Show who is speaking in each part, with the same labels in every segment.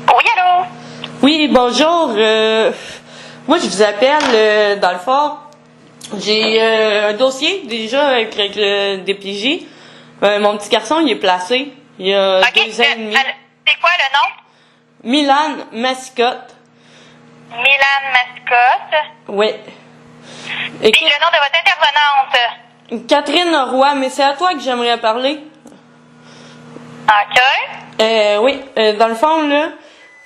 Speaker 1: Oui, allô?
Speaker 2: Oui, bonjour. Moi, je vous appelle, dans le fond, j'ai un dossier déjà avec le DPJ. Mon petit garçon, il est placé. Il y a 2 ans et demi.
Speaker 1: C'est quoi le nom?
Speaker 2: Milan Mascotte.
Speaker 1: Milan Mascotte.
Speaker 2: Oui.
Speaker 1: Et le nom de votre intervenante?
Speaker 2: Catherine Roy, mais c'est à toi que j'aimerais parler.
Speaker 1: OK.
Speaker 2: Oui, dans le fond, là,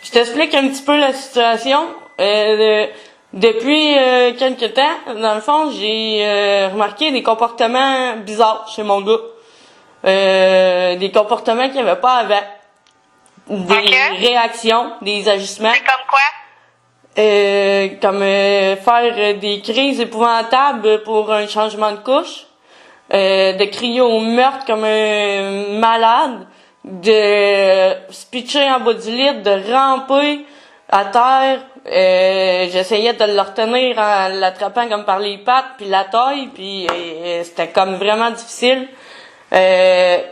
Speaker 2: je t'explique un petit peu la situation. Depuis quelques temps, dans le fond, j'ai remarqué des comportements bizarres chez mon gars. Des comportements qu'il n'y avait pas avant. Des réactions, des agissements.
Speaker 1: C'est comme quoi?
Speaker 2: Comme faire des crises épouvantables pour un changement de couche. De crier au meurtre comme un malade. De se pitcher en bas du lit, de ramper à terre. J'essayais de le retenir en l'attrapant comme par les pattes puis la taille, puis c'était comme vraiment difficile. J'ai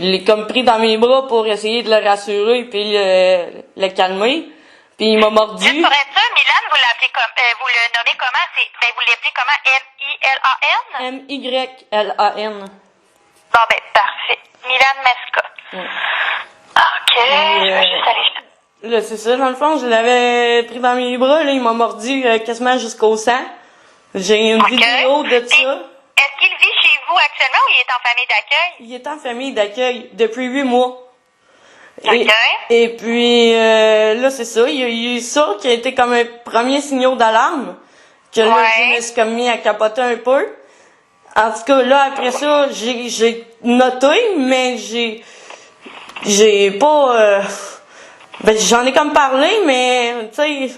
Speaker 2: l'ai comme pris dans mes bras pour essayer de le rassurer puis le calmer. Puis il m'a mordu.
Speaker 1: Juste pour être sûr, Milan, vous l'appelez comme, vous le nommez comment? Vous l'appelez comment? M-I-L-A-N?
Speaker 2: M-Y-L-A-N.
Speaker 1: Bon, ben, parfait. Milan Mascotte. OK. Je vais juste aller.
Speaker 2: Là, c'est ça, dans le fond, je l'avais pris dans mes bras, là, il m'a mordu quasiment jusqu'au sang. J'ai une vidéo de ça.
Speaker 1: Est-ce qu'il vit chez vous actuellement ou il est en famille d'accueil?
Speaker 2: Il est en famille d'accueil depuis 8 mois.
Speaker 1: OK.
Speaker 2: Et puis, là, c'est ça, il y a eu ça qui a été comme un premier signal d'alarme. Que là, je me suis comme mis à capoter un peu. En tout cas, là, après ça, j'ai noté, mais j'ai pas... ben, j'en ai comme parlé, mais, tu sais,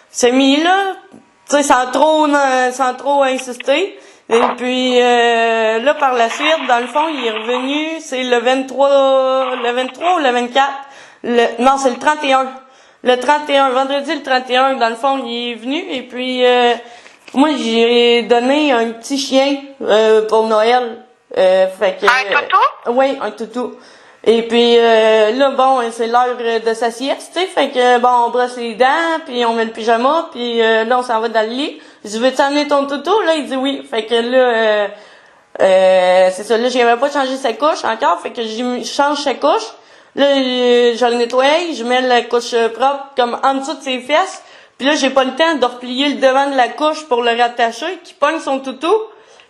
Speaker 2: c'est mis là, tu sais, sans trop insister. Et puis, là, par la suite, dans le fond, il est revenu, c'est le 23 ou le 24? Non, c'est le 31. Le 31, vendredi le 31, dans le fond, il est venu, et puis, moi, j'ai donné un petit chien pour Noël. Fait que,
Speaker 1: un toutou?
Speaker 2: Oui, un toutou. Et puis là, bon, c'est l'heure de sa sieste, tu sais, fait que bon, on brosse les dents, puis on met le pyjama, puis là, on s'en va dans le lit. Je dis, veux-tu amener ton toutou? Là, il dit oui. Fait que là, c'est ça, là, j'avais pas changé sa couche encore, fait que je change sa couche. Là, je le nettoie, je mets la couche propre comme en dessous de ses fesses. Puis là, j'ai pas le temps de replier le devant de la couche pour le rattacher, qui pogne son toutou.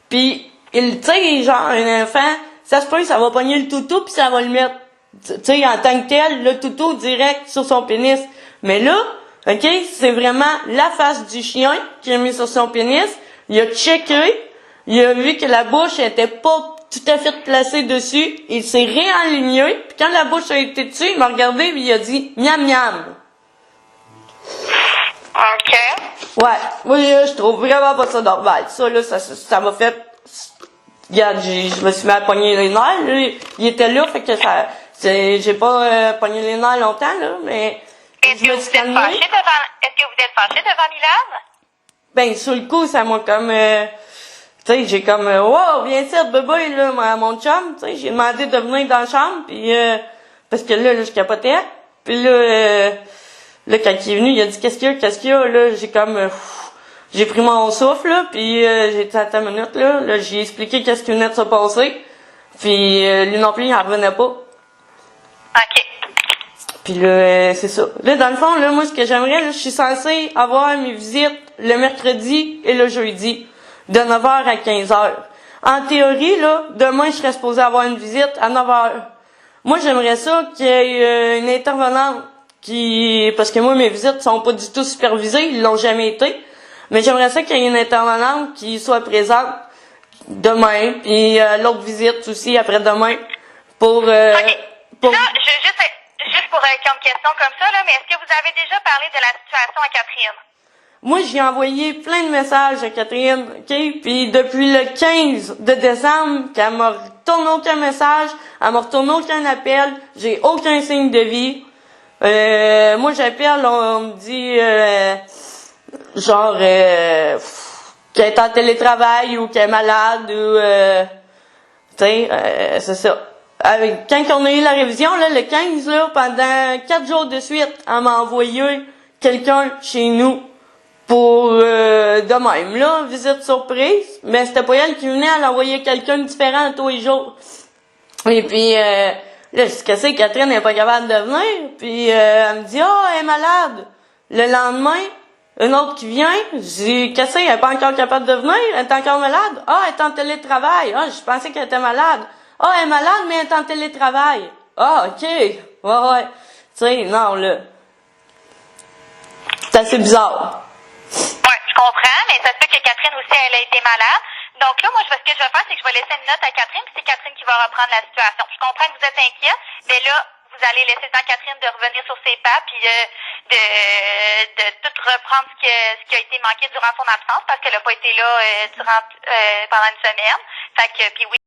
Speaker 2: Puis, il, tu sais, genre, un enfant, ça se peut, ça va pogner le toutou, puis ça va le mettre, tu sais, en tant que tel, le toutou direct sur son pénis. Mais là, OK, c'est vraiment la face du chien qui a mis sur son pénis. Il a checké, il a vu que la bouche était pas tout à fait placée dessus. Il s'est réaligné, puis quand la bouche a été dessus, il m'a regardé et il a dit « miam miam ».
Speaker 1: OK.
Speaker 2: Ouais, moi, je trouve vraiment pas ça normal. Ça, là, ça m'a fait... Regarde, je me suis mis à pogner les nerfs, là. Il était là, fait que j'ai pas pogné les nerfs longtemps, là, mais...
Speaker 1: Est-ce que vous êtes fâché devant Milan?
Speaker 2: Ben, sur le coup, ça m'a comme... tu sais, j'ai comme... wow, viens ici, bébé, là, mon chum, tu sais, j'ai demandé de venir dans la chambre, puis parce que là, je capotais. Puis là, quand il est venu, il a dit, qu'est-ce qu'il y a, là, j'ai comme... j'ai pris mon souffle, là, puis j'ai dit, attends une minute, là, j'ai expliqué qu'est-ce qui venait de se passer, puis lui non plus, il en revenait pas.
Speaker 1: OK.
Speaker 2: Puis là, c'est ça. Là, dans le fond, là, moi, ce que j'aimerais, là, je suis censée avoir mes visites le mercredi et le jeudi, de 9h à 15h. En théorie, là, demain, je serais supposée avoir une visite à 9h. Moi, j'aimerais ça qu'il y ait une intervenante parce que moi, mes visites sont pas du tout supervisées, ils l'ont jamais été. Mais j'aimerais ça qu'il y ait une intervenante qui soit présente demain, puis l'autre visite aussi après-demain, pour...
Speaker 1: OK. Là, juste pour comme question comme ça, là, mais est-ce que vous avez déjà parlé de la situation à Catherine?
Speaker 2: Moi, j'ai envoyé plein de messages à Catherine, OK? Puis depuis le 15 de décembre, qu'elle m'a retourné aucun message, elle m'a retourné aucun appel, j'ai aucun signe de vie. Moi, j'appelle, on me dit... genre que qu'elle est en télétravail ou qu'elle est malade ou tu sais, c'est ça. Quand on a eu la révision, là, le 15, là, pendant 4 jours de suite, elle m'a envoyé quelqu'un chez nous pour de même, là, visite surprise. Mais c'était pas elle qui venait, elle envoyait quelqu'un de différent tous les jours. Et puis là, je dis qu'est-ce que Catherine n'est pas capable de venir. Puis elle me dit elle est malade. Le lendemain, une autre qui vient, je dis qu'est-ce qu'elle est pas encore capable de venir, elle est encore malade. Elle est en télétravail. Je pensais qu'elle était malade. Elle est malade, mais elle est en télétravail. OK. Ouais. Tu sais, non, là. C'est assez bizarre.
Speaker 1: Ouais, je comprends, mais ça se peut que Catherine aussi, elle a été malade. Donc là, moi, ce que je vais faire, c'est que je vais laisser une note à Catherine, puis c'est Catherine qui va reprendre la situation. Je comprends que vous êtes inquiète, mais là, vous allez laisser le temps à Catherine de revenir sur ses pas, puis de tout reprendre ce qui a été manqué durant son absence, parce qu'elle n'a pas été là pendant une semaine. Fait que, puis oui.